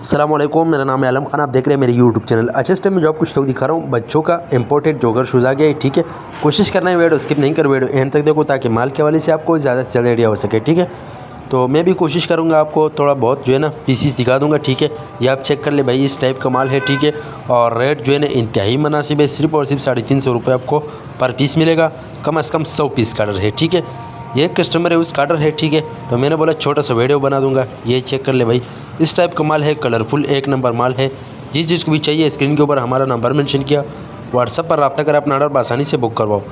अस्सलामुअलैकुम, मेरा नाम है आलम खान। आप देख रहे हैं मेरे यूट्यूब चैनल। अच्छा, इस टाइम में जो आपको स्टॉक दिखा रहा हूँ बच्चों का इंपोर्टेड जॉगर शूज़ आ गया है। ठीक है, कोशिश करना है वीडियो स्किप नहीं कर, वीडियो एंड तक देखो ताकि माल के हवाले से आपको ज़्यादा से ज़्यादा आइडिया हो सके। ठीक है, तो मैं भी कोशिश करूँगा आपको थोड़ा बहुत जो है ना पीसीस दिखा दूँगा। ठीक है, ये आप चेक कर ले भाई, इस टाइप का माल है। ठीक है, और रेट जो है ना इंतहाई मुनासिब है, सिर्फ और सिर्फ 350 रुपये आपको पर पीस मिलेगा। कम से कम 100 पीस का ऑर्डर है। ठीक है, ये कस्टमर है उसका ऑर्डर है। ठीक है, तो मैंने बोला छोटा सा वीडियो बना दूंगा। ये चेक कर ले भाई, इस टाइप का माल है, कलरफुल एक नंबर माल है। जिस चीज़ को भी चाहिए स्क्रीन के ऊपर हमारा नंबर मेंशन किया, व्हाट्सएप पर रब्ता कर अपना ऑर्डर आसानी से बुक करवाओ।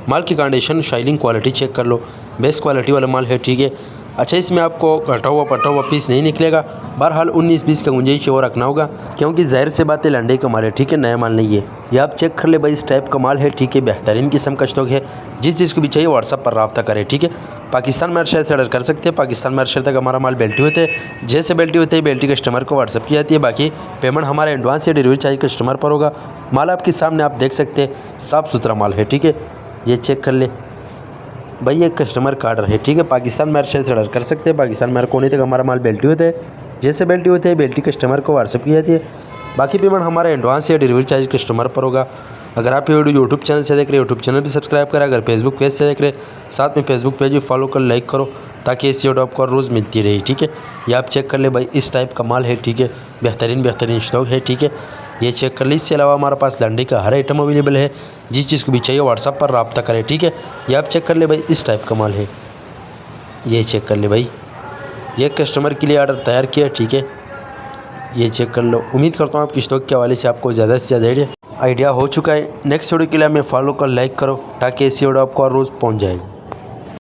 माल की कंडीशन, शाइनिंग, क्वालिटी चेक कर लो, बेस्ट क्वालिटी वाला माल है। ठीक है, अच्छा इसमें आपको कटा हुआ पटा हुआ पीस नहीं निकलेगा। बहरहाल 19-20 का गुंजाइश और रखना होगा, क्योंकि ज़ाहिर से बात है लंडे का माल है। ठीक है, नया माल नहीं है। ये आप चेक कर ले भाई, इस टाइप का माल है। ठीक है, बेहतरीन किस्म का स्टॉक है। जिस चीज़ को भी चाहिए व्हाट्सएप पर रब्ता करें। ठीक है, पाकिस्तान में हर शहर से ऑर्डर कर सकते हैं। पाकिस्तान में हर शहर तक हमारा माल बेल्टी होते हैं। जैसे बेल्टी होते हैं बेल्टी कस्टमर को व्हाट्सएप की जाती है। बाकी पेमेंट हमारा एडवांस या डिलीवरी चार्ज कस्टमर पर होगा। माल आपके सामने आप देख सकते हैं, साफ़ सुथरा माल है। ठीक है, ये चेक कर ले भाई, ये कस्टमर का ऑर्डर है। ठीक है, पाकिस्तान में हर शहर से ऑर्डर कर सकते हैं। पाकिस्तान में हर कोने तक हमारा माल बेल्टी होता है। जैसे बेल्टी होते हैं बेल्टी कस्टमर को व्हाट्सएप की जाती है। बाकी पेमेंट हमारा एडवांस या डिलीवरी चार्ज कस्टमर पर होगा। अगर आप ये वीडियो यूट्यूब चैनल से देख रहे हैं, यूट्यूब चैनल भी सब्सक्राइब करें। अगर फेसबुक पेज से देख रहे हैं, साथ में फेसबुक पेज भी फॉलो कर लाइक करो, ताकि ऐसी वीडियो आपको रोज़ मिलती रहे। ठीक है, ये आप चेक कर ले भाई, इस टाइप का माल है। ठीक है, बेहतरीन स्टॉक है। ठीक है, ये चेक कर ली। इसके अलावा हमारे पास लंडे का हर आइटम अवेलेबल है। जिस चीज़ को भी चाहिए व्हाट्सएप पर रब्ता करें। ठीक है, ये आप चेक कर ले भाई, इस टाइप का माल है। ये चेक कर ले भाई, ये कस्टमर के लिए ऑर्डर तैयार किया। ठीक है, ये चेक कर लो। उम्मीद करता हूँ आपकी स्टॉक के हवाले से आपको ज़्यादा से ज़्यादा आइडिया हो चुका है। नेक्स्ट वीडियो के लिए हमें फॉलो कर लाइक करो, ताकि ऐसी वीडियो आपको रोज़ पहुँच जाएगी।